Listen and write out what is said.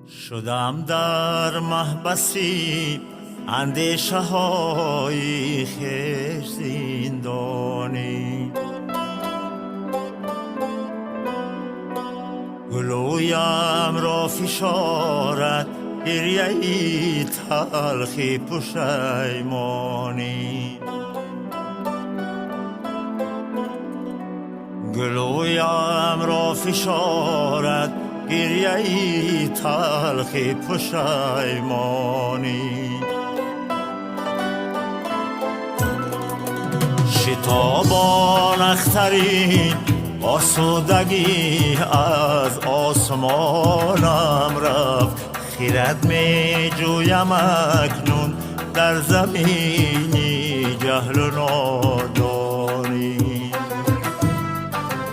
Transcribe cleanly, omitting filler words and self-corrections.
شدم در محبسی اندیشه های خویش زندانی، گلویم را فشارد گریه تلخی پشیمانی، گلویم را فشارد گریه تلخی پشیمانی. شتابان اخترین آسودگی از آسمانم رفت، خیرت می جویم اکنون در زمینی جهل و نادانی.